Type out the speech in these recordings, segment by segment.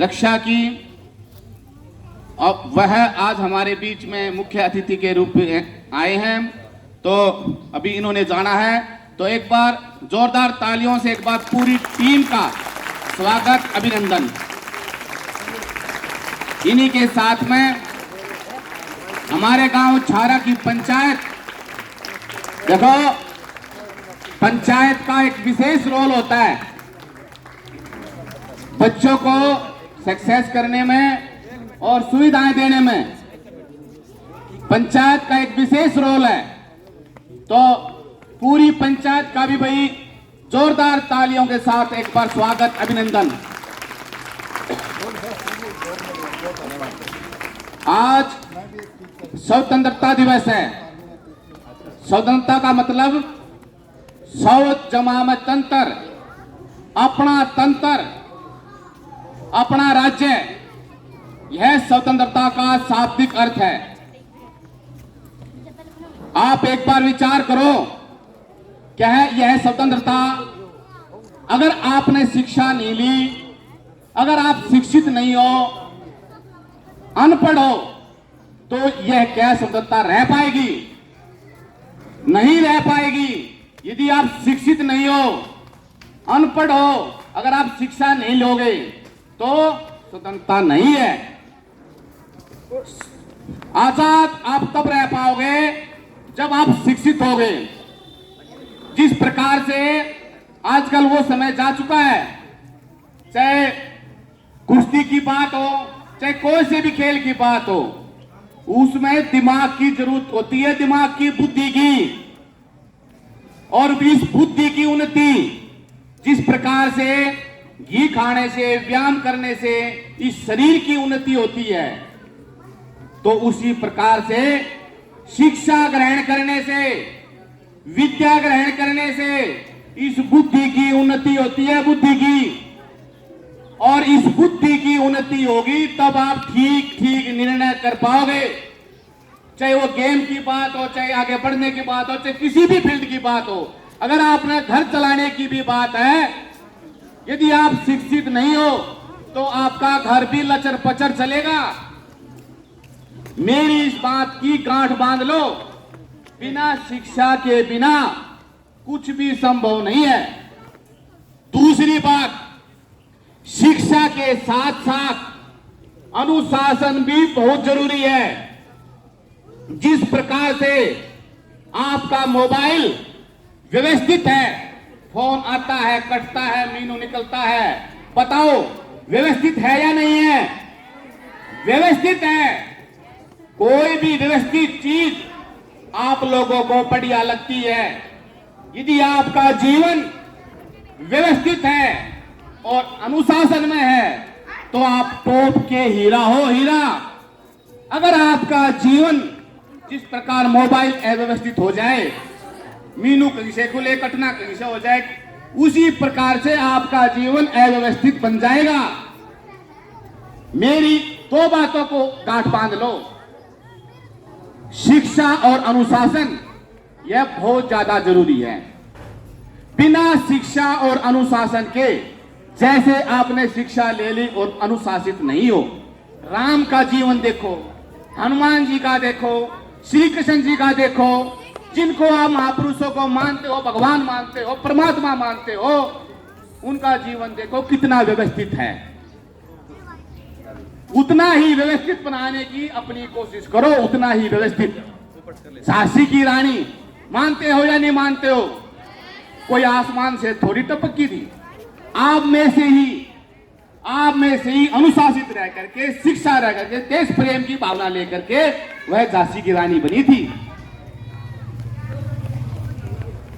रक्षा की, और वह आज हमारे बीच में मुख्य अतिथि के रूप में आए हैं। तो अभी इन्होंने जाना है, तो एक बार जोरदार तालियों से एक बार पूरी टीम का स्वागत, अभिनंदन। इन्हीं के साथ में हमारे गांव छारा की पंचायत, देखो पंचायत का एक विशेष रोल होता है बच्चों को सक्सेस करने में और सुविधाएं देने में। पंचायत का एक विशेष रोल है, तो पूरी पंचायत का भी भाई जोरदार तालियों के साथ एक बार स्वागत, अभिनंदन। आज स्वतंत्रता दिवस है। स्वतंत्रता का मतलब सौ जमाम तंत्र, अपना तंत्र, अपना राज्य, यह स्वतंत्रता का शाब्दिक अर्थ है। आप एक बार विचार करो, क्या है यह स्वतंत्रता? अगर आपने शिक्षा नहीं ली, अगर आप शिक्षित नहीं हो, अनपढ़ हो, तो यह क्या स्वतंत्रता रह पाएगी? नहीं रह पाएगी। यदि आप शिक्षित नहीं हो, अनपढ़ हो, अगर आप शिक्षा नहीं लोगे तो स्वतंत्रता नहीं है। आजाद आप तब रह पाओगे जब आप शिक्षित होगे। जिस प्रकार से आजकल वो समय जा चुका है, चाहे कुश्ती की बात हो, चाहे कोई से भी खेल की बात हो, उसमें दिमाग की जरूरत होती है, दिमाग की, बुद्धि की। और इस बुद्धि की उन्नति जिस प्रकार से घी खाने से, व्यायाम करने से इस शरीर की उन्नति होती है, तो उसी प्रकार से शिक्षा ग्रहण करने से, विद्या ग्रहण करने से इस बुद्धि की उन्नति होती है, बुद्धि की। और इस बुद्धि की उन्नति होगी तब आप ठीक ठीक निर्णय कर पाओगे। चाहे वो गेम की बात हो, चाहे आगे बढ़ने की बात हो, चाहे किसी भी फील्ड की बात हो। अगर आपने घर चलाने की भी बात है, यदि आप शिक्षित नहीं हो तो आपका घर भी लचर पचर चलेगा। मेरी इस बात की गांठ बांध लो, बिना शिक्षा के बिना कुछ भी संभव नहीं है। दूसरी बात, शिक्षा के साथ साथ अनुशासन भी बहुत जरूरी है। जिस प्रकार से आपका मोबाइल व्यवस्थित है, फोन आता है, कटता है, मीनू निकलता है, बताओ व्यवस्थित है या नहीं है? व्यवस्थित है। कोई भी व्यवस्थित चीज आप लोगों को बढ़िया लगती है। यदि आपका जीवन व्यवस्थित है और अनुशासन में है तो आप टॉप के हीरा हो, हीरा। अगर आपका जीवन जिस प्रकार मोबाइल अव्यवस्थित हो जाए, मीनू कहीं से खुले, कटना कहीं से हो जाए, उसी प्रकार से आपका जीवन अव्यवस्थित बन जाएगा। मेरी दो बातों को गांठ बांध लो, शिक्षा और अनुशासन, यह बहुत ज्यादा जरूरी है। बिना शिक्षा और अनुशासन के, जैसे आपने शिक्षा ले ली और अनुशासित नहीं हो, राम का जीवन देखो, हनुमान जी का देखो, श्री कृष्ण जी का देखो, जिनको आप महापुरुषों को मानते हो, भगवान मानते हो, परमात्मा मानते हो, उनका जीवन देखो कितना व्यवस्थित है। उतना ही व्यवस्थित बनाने की अपनी कोशिश करो, उतना ही व्यवस्थित। झांसी की रानी मानते हो या नहीं मानते हो? कोई आसमान से थोड़ी टपकी थी। आप में से ही अनुशासित रह करके, शिक्षा रह करके, देश प्रेम की भावना लेकर के वह झांसी की रानी बनी थी।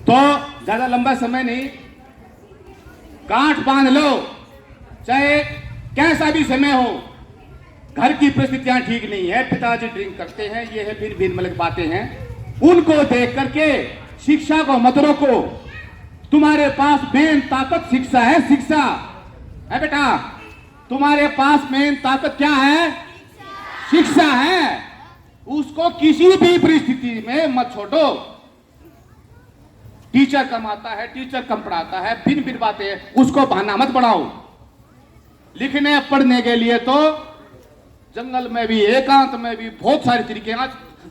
तो ज्यादा लंबा समय नहीं, गांठ बांध लो, चाहे कैसा भी समय हो। घर की परिस्थितियां ठीक नहीं है, पिताजी ड्रिंक करते हैं, ये है, फिर भिन्न बातें हैं, उनको देख करके शिक्षा को मत रोको। तुम्हारे पास मेन ताकत शिक्षा है, शिक्षा है बेटा। तुम्हारे पास मेन ताकत क्या है? शिक्षा है। उसको किसी भी परिस्थिति में मत छोड़ो। टीचर कम आता है, टीचर कम पढ़ाता है, भिन्न बातें, उसको बहाना मत बढ़ाओ। लिखने पढ़ने के लिए तो जंगल में भी, एकांत में भी बहुत सारे तरीके।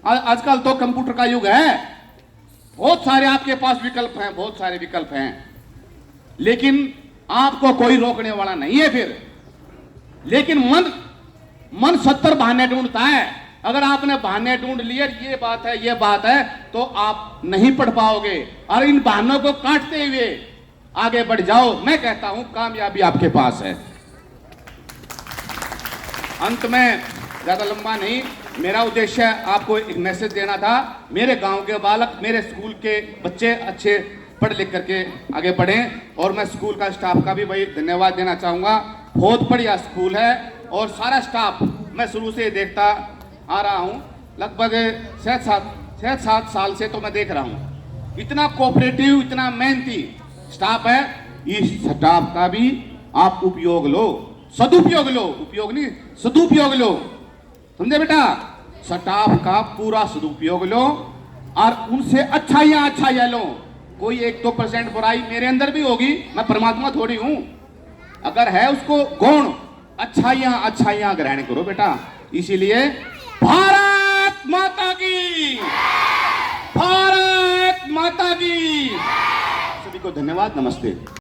आजकल तो कंप्यूटर का युग है, बहुत सारे आपके पास विकल्प हैं, बहुत सारे विकल्प हैं, लेकिन आपको कोई रोकने वाला नहीं है फिर। लेकिन मन 70 बहाने ढूंढता है। अगर आपने बहाने ढूंढ लिए ये बात है तो आप नहीं पढ़ पाओगे, और इन बहानों को काटते हुए आगे बढ़ जाओ। मैं कहता हूं कामयाबी आपके पास है। अंत में ज्यादा लंबा नहीं, मेरा उद्देश्य आपको एक मैसेज देना था। मेरे गांव के बालक, मेरे स्कूल के बच्चे अच्छे पढ़ लिख करके आगे बढ़ें, और मैं स्कूल का स्टाफ का भी भाई धन्यवाद देना चाहूँगा। बहुत बढ़िया स्कूल है, और सारा स्टाफ मैं शुरू से देखता आ रहा हूँ, लगभग 7 साल से तो मैं देख रहा हूँ। इतना कोऑपरेटिव, इतना मेहनती स्टाफ है। इस स्टाफ का भी आप उपयोग लो, सदुपयोग लो, उपयोग नहीं सदुपयोग लो, समझे बेटा? स्टाफ का पूरा सदुपयोग लो, और उनसे अच्छाइयां लो। कोई 1-2% बुराई मेरे अंदर भी होगी, मैं परमात्मा थोड़ी हूं। अगर है उसको गुण, अच्छाइयां ग्रहण करो बेटा। इसीलिए भारत माता की, भारत माता की। सभी को धन्यवाद, नमस्ते।